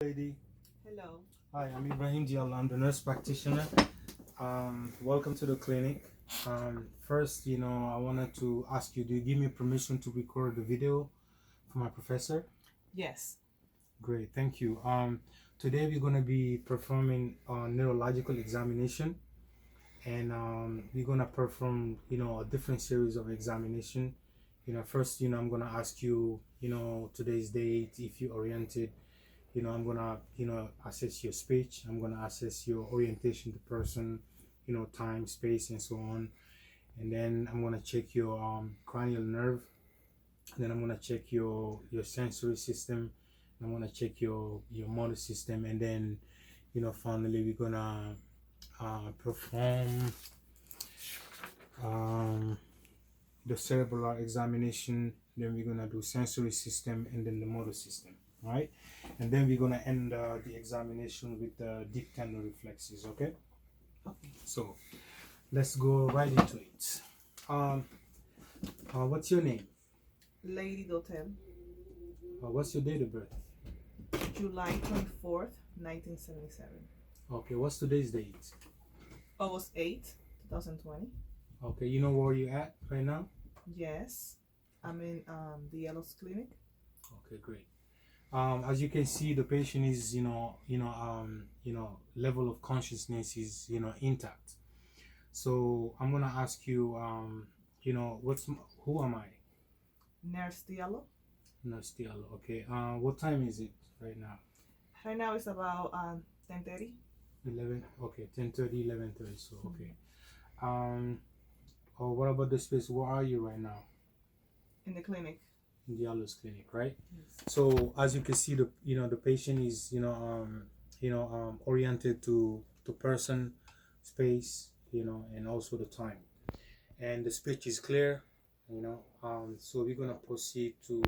Lady. Hello. Hi, I'm Ibrahim Diallo. I'm the nurse practitioner. Welcome to the clinic. First, I wanted to ask you, do you give me permission to record the video for my professor? Yes. Great, thank you. Today we're going to be performing a neurological examination, and we're going to perform, a different series of examination. First, I'm going to ask you, today's date, if you're oriented. I'm gonna assess your speech. I'm gonna assess your orientation to person, time, space, and so on. And then I'm gonna check your cranial nerve. And then I'm gonna check your sensory system. I'm gonna check your motor system. And then finally we're gonna perform um, the cerebral examination. Then we're gonna do sensory system and then the motor system. Right, and then we're gonna end the examination with the deep tendon reflexes. Okay, so let's go right into it. What's your name? Lady Dotel. What's your date of birth? July 24th, 1977. Okay, what's today's date? August 8th, 2020. Okay, you know where you're at right now? Yes. I'm in the Yellow's clinic. Okay, great. As you can see, the patient is, level of consciousness is, intact. So I'm gonna ask you, who am I? Nurse Diallo. Nurse Diallo. Okay. What time is it right now? Right now it's about 10:30. 11. Okay, 10:30, 11:30. So okay. What about the space? Where are you right now? In the clinic. In Diallo's clinic, right? Yes. So as you can see, the patient is oriented to person, space, and also the time, and the speech is clear, so we're gonna proceed to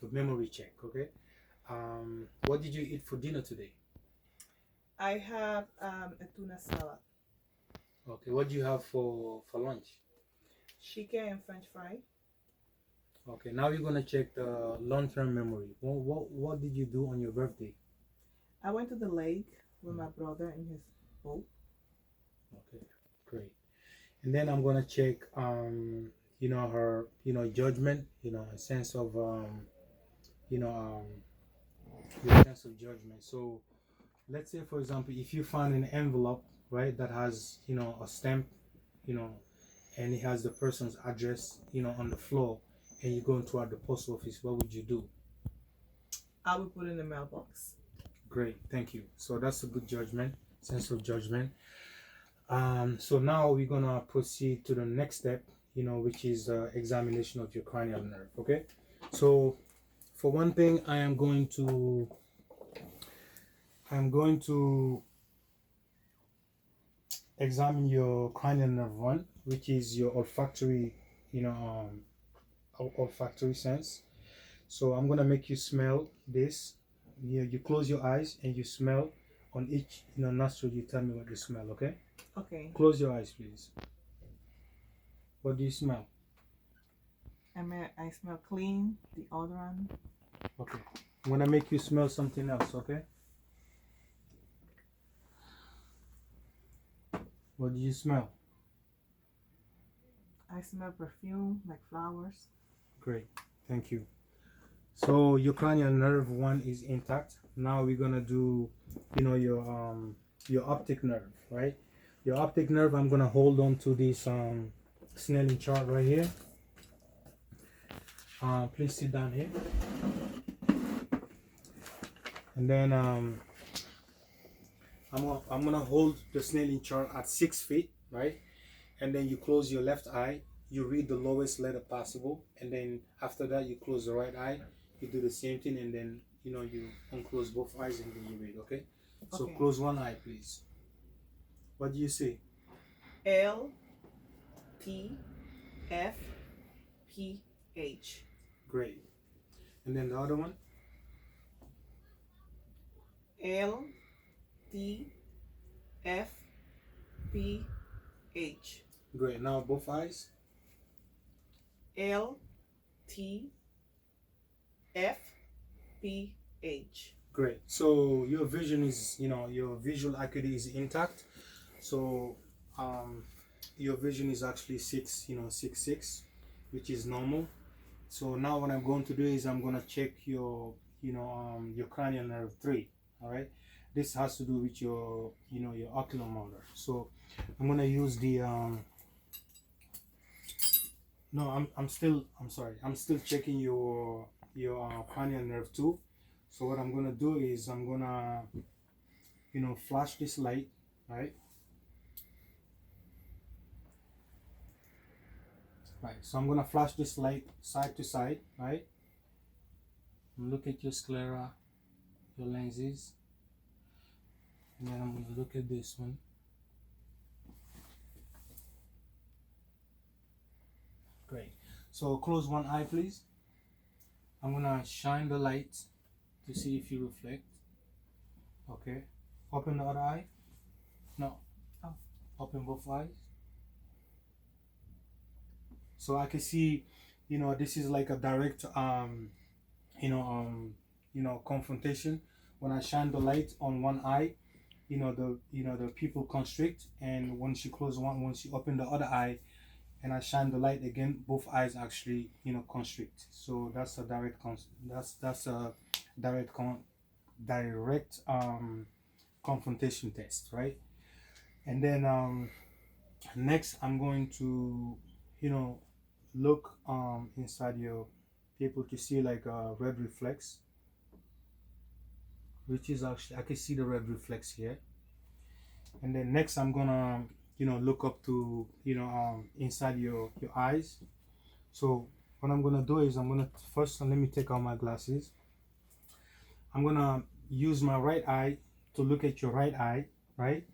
the memory check. Okay. What did you eat for dinner today? I have a tuna salad. Okay. What do you have for lunch? Chicken and French fry. Okay. Now we're gonna check the long-term memory. What did you do on your birthday? I went to the lake with my brother in his boat. Okay. Great. And then I'm gonna check her judgment, a sense of your sense of judgment. So let's say, for example, if you find an envelope, right, that has a stamp, and it has the person's address, on the floor, and you're going toward the post office, what would you do? I would put it in the mailbox. Great, thank you. So that's a good judgment, sense of judgment. So now we're gonna proceed to the next step, which is examination of your cranial nerve. Okay. So for one thing, I'm going to examine your cranial nerve 1, which is your olfactory, olfactory sense. So I'm gonna make you smell this. You close your eyes and you smell on each nostril. You tell me what you smell. Okay. Okay. Close your eyes, please. What do you smell? I smell clean, deodorant. Okay. I'm gonna make you smell something else. Okay. What do you smell? I smell perfume, like flowers. Great, thank you. So your cranial nerve 1 is intact. Now we're gonna do, your optic nerve, right? Your optic nerve. I'm gonna hold on to this Snelling chart right here. Please sit down here. And then I'm gonna hold the Snelling chart at 6 feet, right? And then you close your left eye. You read the lowest letter possible, and then after that you close the right eye. You do the same thing, and then you unclose both eyes, and then you read. Okay. So Okay. close one eye, please. What do you see? L T F P H. Great. And then the other one? L T F P H. Great. Now both eyes? L T F P H. Great. So your vision is, your visual acuity is intact. So um, your vision is actually 6, which is normal. So now what I'm going to do is I'm going to check your cranial nerve 3. All right. This has to do with your oculomotor. So I'm going to use the no, I'm sorry. I'm still checking your cranial nerve 2. So what I'm going to do is I'm going to flash this light, right? Right. So I'm going to flash this light side to side, right? Look at your sclera, your lenses, and then I'm going to look at this one. Great. So close one eye, please. I'm gonna shine the light to see if you reflect. Okay. Open the other eye. No. Oh. Open both eyes. So I can see, this is like a direct you know confrontation. When I shine the light on one eye, the pupil constrict, and once you open the other eye, and I shine the light again, both eyes actually constrict. So that's a that's a direct direct confrontation test, right? And then next I'm going to look inside your people to see like a red reflex, which is actually I can see the red reflex here. And then next I'm gonna look up to inside your eyes. So what I'm gonna do is I'm gonna first let me take out my glasses. I'm gonna use my right eye to look at your right eye, right?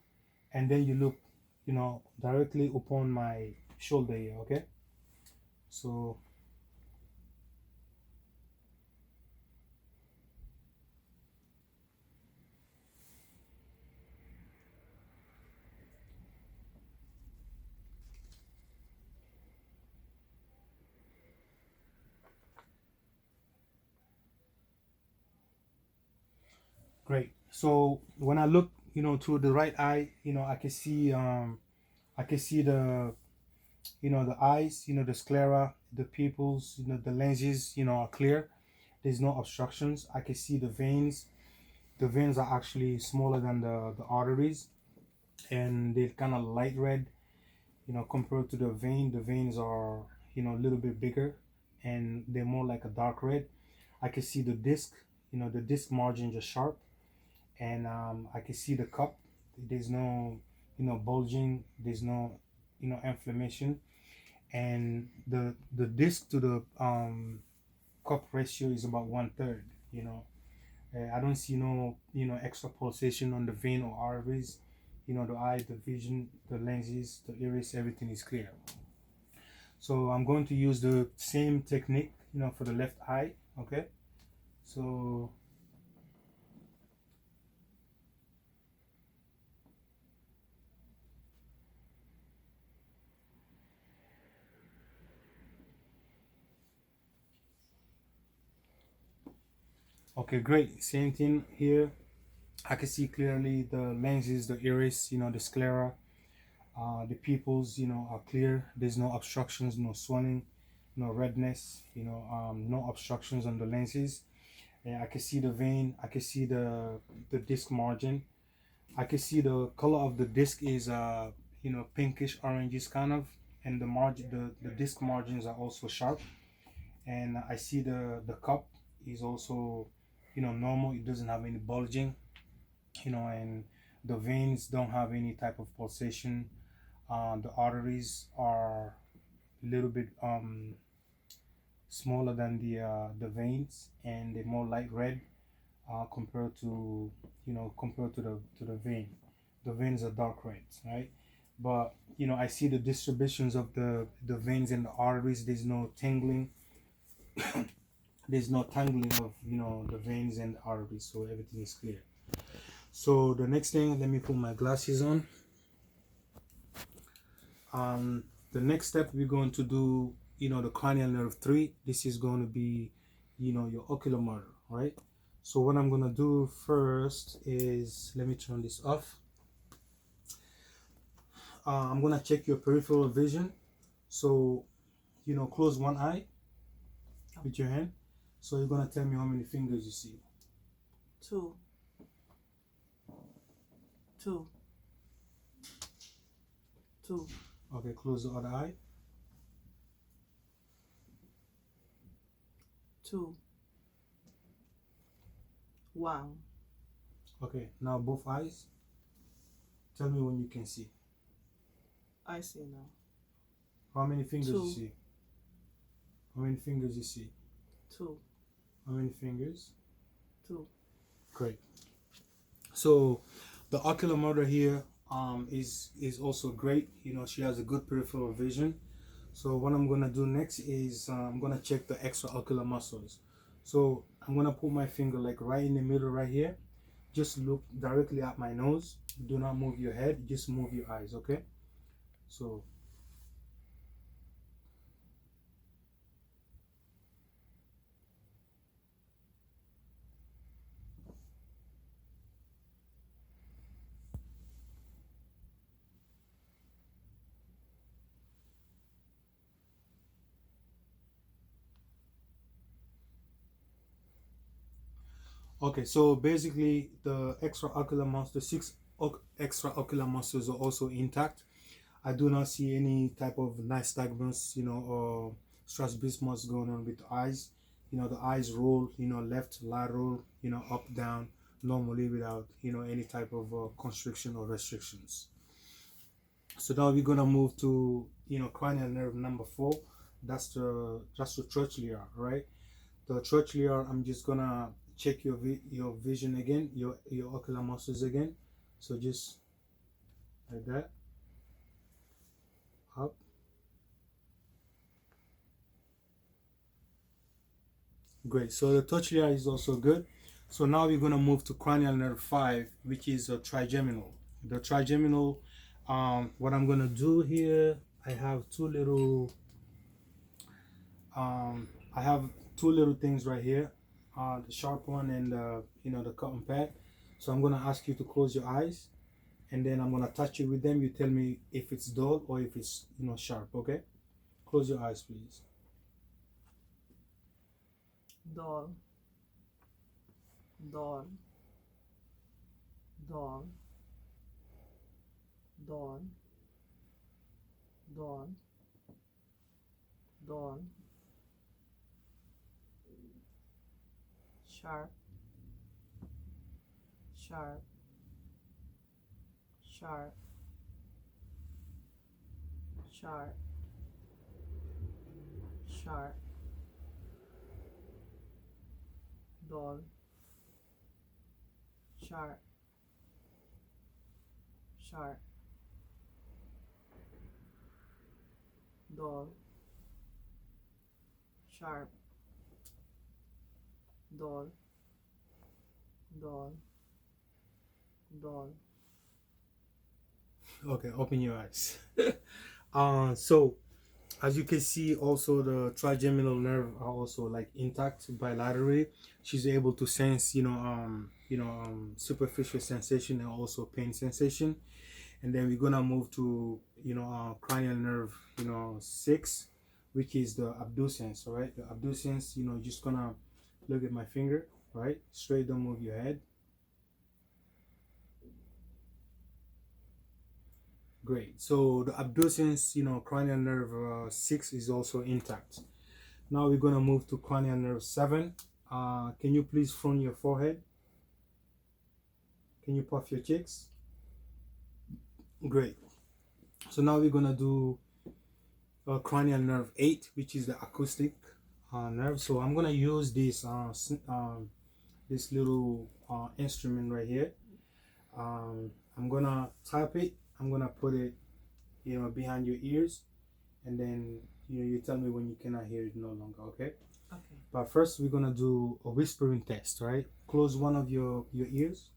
And then you look, directly upon my shoulder here, okay? So great. So when I look, to the right eye, I can see the eyes, the sclera, the pupils, the lenses, are clear. There's no obstructions. I can see the veins. The veins are actually smaller than the arteries, and they're kind of light red, compared to the vein. The veins are, a little bit bigger, and they're more like a dark red. I can see the disc, the disc margins are sharp, and I can see the cup. There's no, bulging. There's no, inflammation, and the disc to the cup ratio is about 1/3. I don't see no extra pulsation on the vein or arteries. The eye, the vision, the lenses, the iris, everything is clear. So I'm going to use the same technique for the left eye. Okay, so okay, great. Same thing here. I can see clearly the lenses, the iris, the sclera, the pupils, are clear. There's no obstructions, no swelling, no redness, no obstructions on the lenses. And I can see the vein. I can see the disc margin. I can see the color of the disc is pinkish oranges kind of, and the margin, the disc margins are also sharp. And I see the cup is also normal. It doesn't have any bulging, and the veins don't have any type of pulsation. The arteries are a little bit smaller than the veins, and they're more light red compared to the vein. The veins are dark red, right? But I see the distributions of the veins and the arteries. There's no tingling. There's no tangling of the veins and the arteries, so everything is clear. So the next thing, let me put my glasses on. The next step we're going to do, the cranial nerve 3. This is going to be, your oculomotor, right? So what I'm gonna do first is, let me turn this off. I'm gonna check your peripheral vision. So, close one eye with your hand. So you're gonna tell me how many fingers you see. Two. Two. Two. Okay, close the other eye. Two. One. Okay, now both eyes. Tell me when you can see. I see now. How many fingers you Two. see? How many fingers you see? Two. How many fingers? Two. Great. So the ocular model here is also great. She has a good peripheral vision. So what I'm gonna do next is I'm gonna check the extraocular muscles. So I'm gonna put my finger like right in the middle right here. Just look directly at my nose. Do not move your head. Just move your eyes. Okay. So okay, so basically the extraocular muscles, the six extraocular muscles are also intact. I do not see any type of nystagmus, or strabismus going on with the eyes. The eyes roll, left, lateral, up, down, normally without, any type of constriction or restrictions. So now we're gonna move to, cranial nerve number 4. That's the trochlear, right? The trochlear, I'm just gonna check your vision again, your ocular muscles again. So just like that, up. Great. So the trochlear is also good. So now we're gonna move to cranial nerve 5, which is a trigeminal. The trigeminal. What I'm gonna do here, I have two little. I have two little things right here, the sharp one and the cotton pad. So I'm gonna ask you to close your eyes, and then I'm gonna touch it with them. You tell me if it's dull or if it's sharp. Okay? Close your eyes, please. Doll. Doll. Doll. Doll. Doll. Doll. Sharp. Sharp. Sharp. Sharp. Sharp. Dull. Sharp. Sharp. Dull. Sharp. Dull. Dull. Dull. Okay, open your eyes. So as you can see, also the trigeminal nerve are also like intact bilaterally. She's able to sense, superficial sensation and also pain sensation. And then we're gonna move to, cranial nerve, 6, which is the abducens. All right, the abducens. Just gonna look at my finger, right? Straight, don't move your head. Great. So the abducens, cranial nerve 6 is also intact. Now we're gonna move to cranial nerve 7. Can you please front your forehead? Can you puff your cheeks? Great. So now we're gonna do cranial nerve 8, which is the acoustic nerve. So I'm gonna use this little instrument right here. I'm gonna tap it. I'm gonna put it, behind your ears, and then you tell me when you cannot hear it no longer. Okay. Okay. But first, we're gonna do a whispering test. Right? Close one of your ears.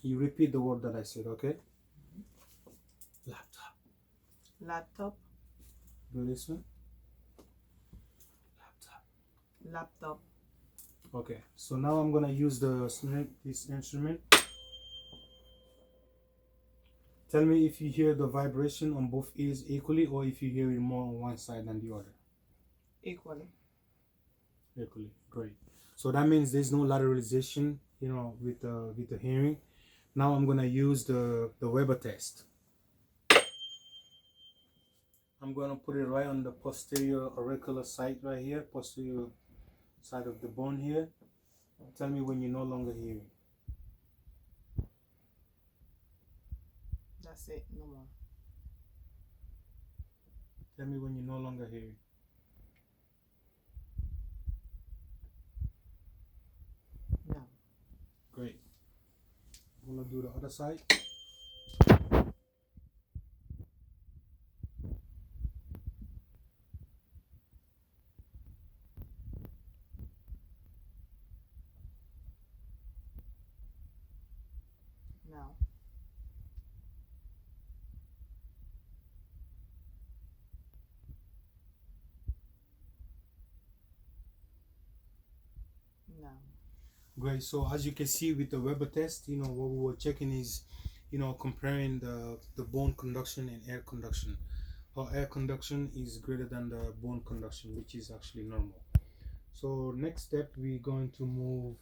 You repeat the word that I said. Okay. Laptop. Laptop. Do this one. Laptop. Laptop. Okay, so now I'm gonna use this instrument. Tell me if you hear the vibration on both ears equally, or if you hear it more on one side than the other. Equally. Equally, great. So that means there's no lateralization, with the hearing. Now I'm gonna use the Weber test. I'm gonna put it right on the posterior auricular side right here, posterior side of the bone here. Tell me when you're no longer hearing. That's it. No more. Tell me when you're no longer hearing. No. Great. I'm gonna do the other side. No. No. Great. So as you can see with the Weber test, what we were checking is, comparing the bone conduction and air conduction. Our air conduction is greater than the bone conduction, which is actually normal. So next step, we're going to move.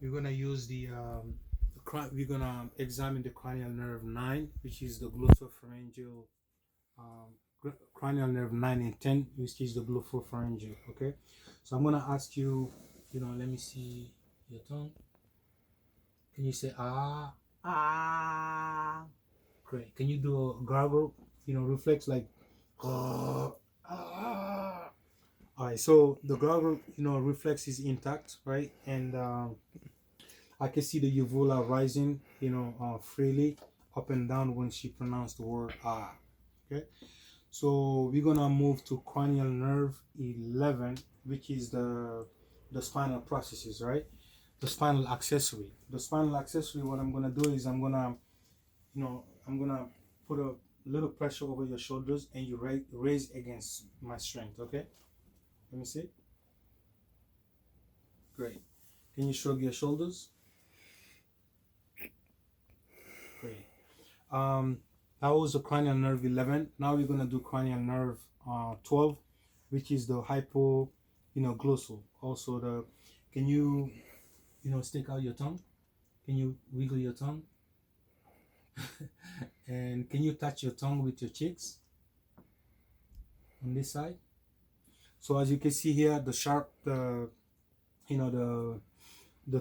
We're gonna use we're gonna examine the cranial nerve 9, which is the glossopharyngeal. Cranial nerve 9 and 10, which is the glossopharyngeal. Okay, so I'm gonna ask you. Let me see your tongue. Can you say ah? Ah. Great. Can you do a gargle? Reflex like ah. Ah. All right. So the gargle, reflex is intact, right? And I can see the uvula rising, freely up and down when she pronounced the word ah. Okay. So we're gonna move to cranial nerve 11, which is the spinal processes, right? The spinal accessory. The spinal accessory. What I'm gonna do is I'm gonna put a little pressure over your shoulders, and you raise against my strength. Okay. Let me see. Great. Can you shrug your shoulders? Great. That was the cranial nerve 11. Now we're gonna do cranial nerve 12, which is the glossal. Also can you stick out your tongue? Can you wiggle your tongue? And can you touch your tongue with your cheeks on this side? So as you can see here, the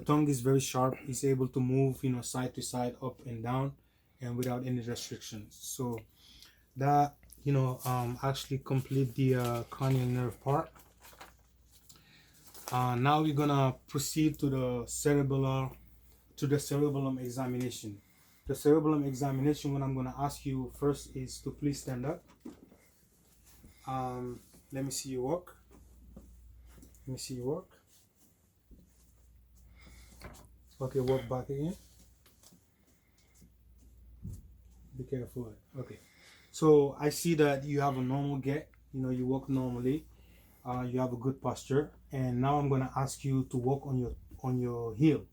tongue is very sharp. It's able to move, side to side, up and down, and without any restrictions. So that actually complete the cranial nerve part. Now we're gonna proceed to the cerebellum examination. The cerebellum examination, what I'm gonna ask you first is to please stand up. Let me see you walk. Let me see you walk. Okay, walk back again. Be careful. Okay. So I see that you have a normal gait. You walk normally. You have a good posture. And now I'm gonna ask you to walk on your heel.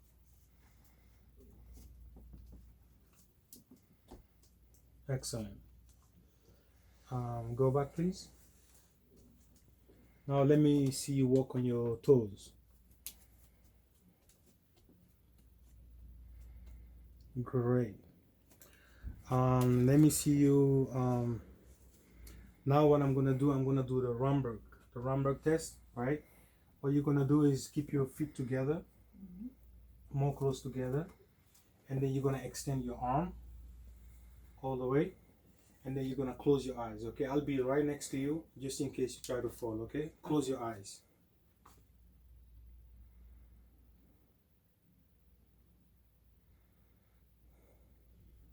Excellent. Go back, please. Now let me see you walk on your toes. Great. Let me see you. Now what I'm gonna do the Romberg test, right? What you're gonna do is keep your feet together, more close together, and then you're gonna extend your arm all the way, and then you're gonna close your eyes. Okay, I'll be right next to you just in case you try to fall. Okay, close your eyes.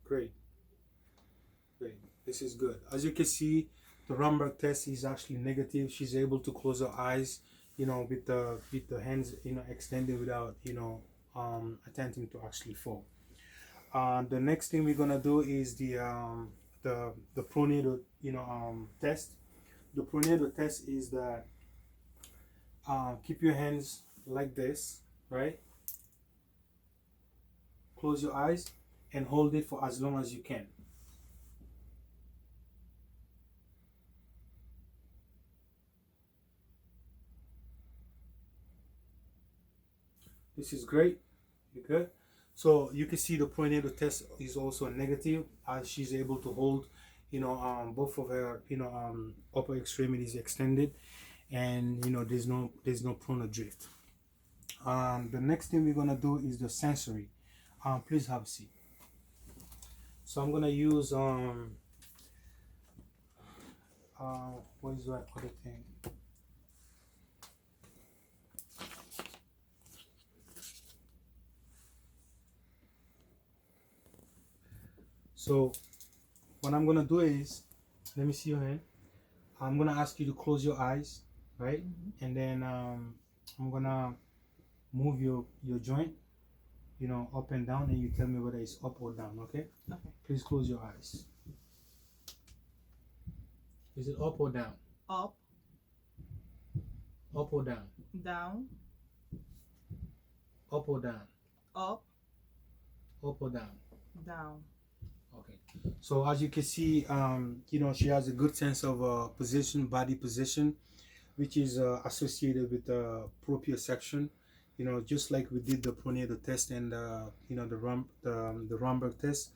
Great. Great. This is good. As you can see, the Romberg test is actually negative. She's able to close her eyes, with the hands, extended without, attempting to actually fall. The next thing we're gonna do is the pronatal, test. The pronatal test is that Keep your hands like this, right? Close your eyes and hold it for as long as you can. This is great. You good? So you can see the prenatal test is also negative, as she's able to hold, both of her, upper extremities extended, and there's no pronal drift. The next thing we're gonna do is the sensory. Please have a seat. So I'm gonna use what is that other thing? So what I'm gonna do is, let me see your hand. I'm gonna ask you to close your eyes, right? And then I'm gonna move your joint, up and down, and you tell me whether it's up or down. Okay? Okay. Please close your eyes. Is it up or down? Up. Up or down? Down. Up or down? Up. Up or down? Down. Okay. So as you can see, she has a good sense of position, body position, which is associated with proprioception. Just like we did the prenatal test and the Romberg test.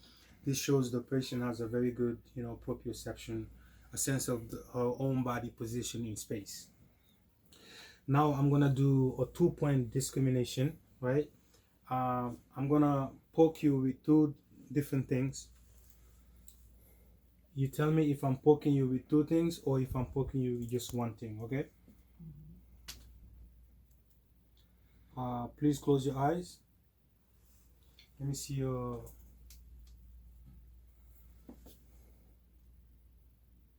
This shows the patient has a very good, proprioception, a sense of her own body position in space. Now I'm gonna do a 2-point discrimination, right? I'm gonna poke you with two different things. You tell me if I'm poking you with two things or if I'm poking you with just one thing, okay? Please close your eyes. Let me see your...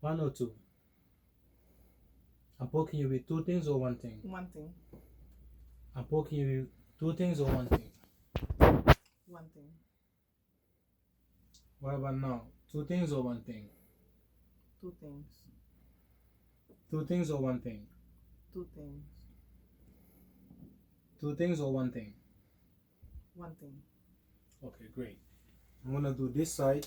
One or two? I'm poking you with two things or one thing? One thing. I'm poking you with two things or one thing? One thing. What about now? Two things or one thing? Two things. Two things or one thing? Two things. Two things or one thing? One thing. Okay, great. I'm gonna do this side.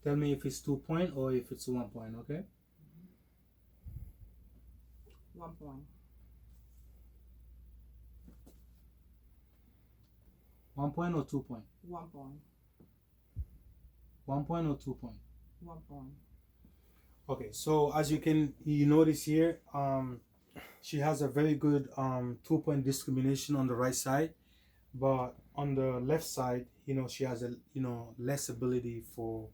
Tell me if it's 2-point or if it's 1-point, okay? 1 point. 1-point or 2-point? 1 point. 1-point or 2-point? 1 point. Okay, so as you notice here, she has a very good 2-point discrimination on the right side, but on the left side, she has a less ability for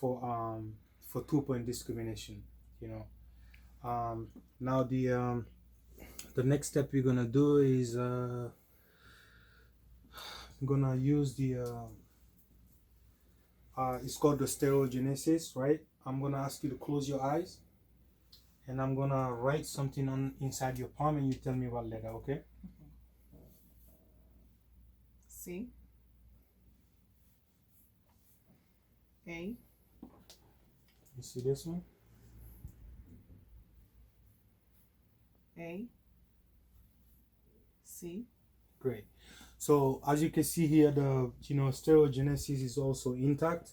2-point discrimination. Now the next step we're gonna do is I'm gonna use it's called the stereogenesis, right? I'm gonna ask you to close your eyes, and I'm gonna write something on inside your palm, and you tell me what letter, okay? C. A. You see this one? A. C. Great. So as you can see here, the stereogenesis is also intact,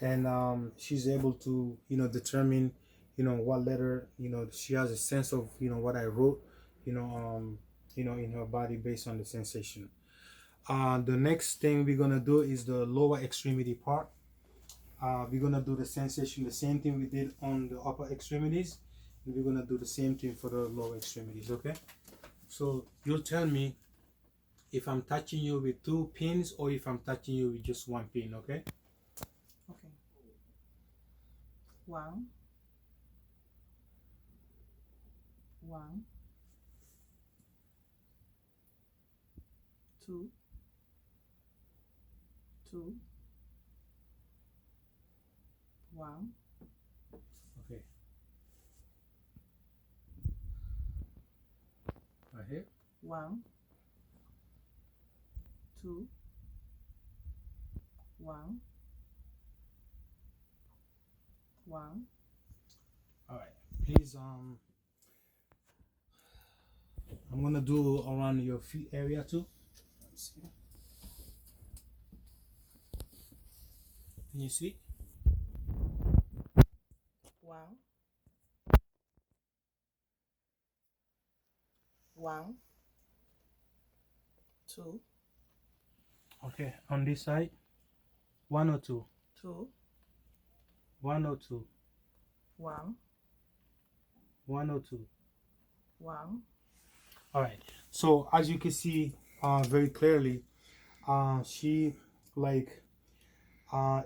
and she's able to determine what letter she has a sense of what I wrote in her body based on the sensation. The next thing we're gonna do is the lower extremity part. We're gonna do the sensation, the same thing we did on the upper extremities, and we're gonna do the same thing for the lower extremities. Okay, so you'll tell me if I'm touching you with 2 pins or if I'm touching you with just 1 pin. Okay. Okay. 1. 1. 2. 2. 1. Okay. Right here. 1. 2. 1. 1. All right. Please I'm gonna do around your feet area too. Let's see. Can you see? 1, 1, 2, Okay, on this side, 1 or 2, 2, 1 or 2, 1, 1 or 2. 1. All right. So as you can see, very clearly, she like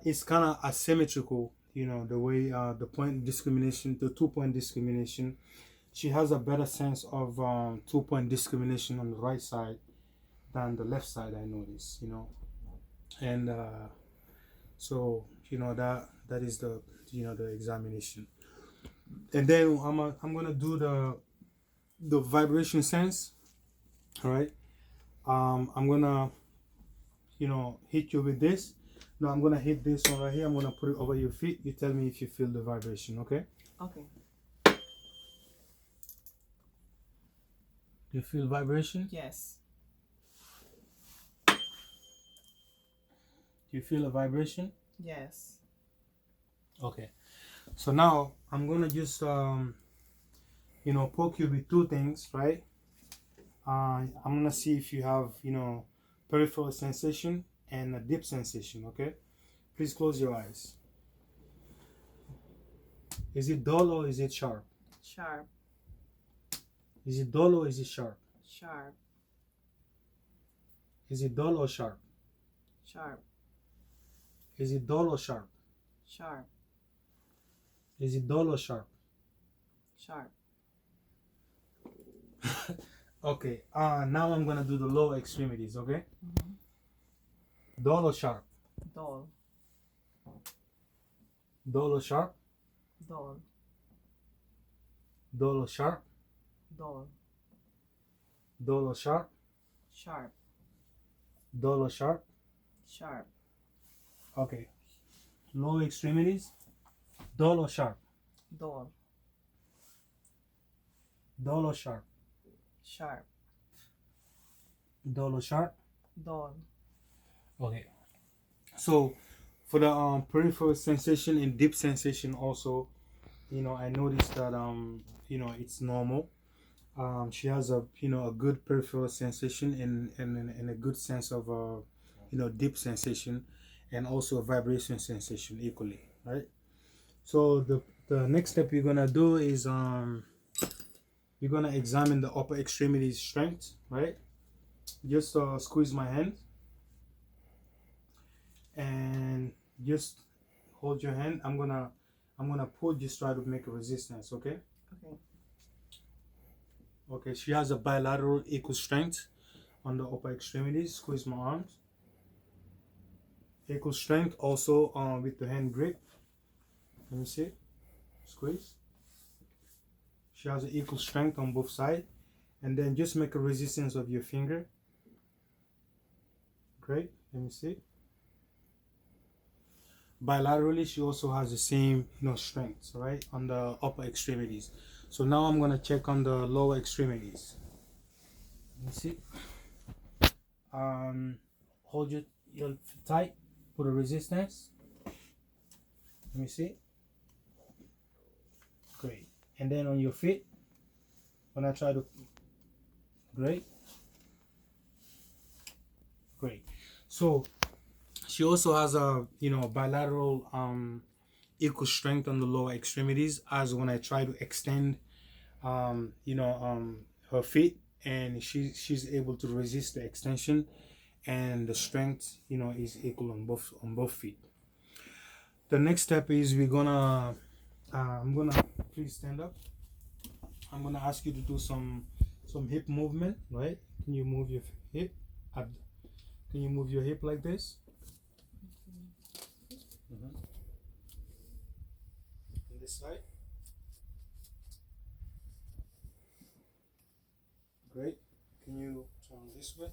it's kind of asymmetrical. You know the way the point discrimination, the 2 point discrimination. She has a better sense of 2 point discrimination on the right side than the left side. I notice. And so that is the examination. And then I'm gonna do the vibration sense. All right. I'm gonna hit you with this. Now I'm gonna hit this one right here. I'm gonna put it over your feet. You tell me if you feel the vibration. Okay. Okay. Do you feel vibration? Yes. Do you feel a vibration? Yes. Okay. So now I'm gonna just poke you with two things, right? I'm gonna see if you have peripheral sensation and a deep sensation. Okay. Please close your eyes. Is it dull or is it sharp? Sharp. Is it dull or is it sharp? Sharp. Is it dull or sharp? Sharp. Is it dull or sharp? Sharp. Is it dull or sharp? Sharp. Okay. Now I'm gonna do the lower extremities. Okay. Dull or sharp? Dull. Dull or sharp? Dull. Dull or sharp? Dull. Dull or sharp? Sharp. Dull or sharp? Sharp. Okay. Lower extremities. Dull or sharp? Dull. Dull or sharp? Sharp. Dull or sharp? Dull. Okay. So for the peripheral sensation and deep sensation also, I noticed that it's normal. She has a good peripheral sensation and a good sense of deep sensation and also a vibration sensation equally, right? So the next step you're gonna do is you're gonna examine the upper extremities strength, right? Just squeeze my hand and just hold your hand. I'm gonna pull, just try to make a resistance. Okay. Okay. Okay. She has a bilateral equal strength on the upper extremities. Squeeze my arms. Equal strength also with the hand grip. Let me see. Squeeze. She has an equal strength on both sides. And then just make a resistance of your finger. Great. Let me see. Bilaterally, she also has the same strength, right, on the upper extremities. So now I'm gonna check on the lower extremities. Let me see. Hold your feet tight. Put a resistance. Let me see. Great. And then on your feet, when I try to, great. So she also has a bilateral equal strength on the lower extremities, as when I try to extend her feet, and she's able to resist the extension, and the strength is equal on both feet. The next step is we're gonna I'm gonna, please stand up. I'm gonna ask you to do some hip movement, right? Can you move your hip? Can you move your hip like this? On this side. Great. Can you turn this way?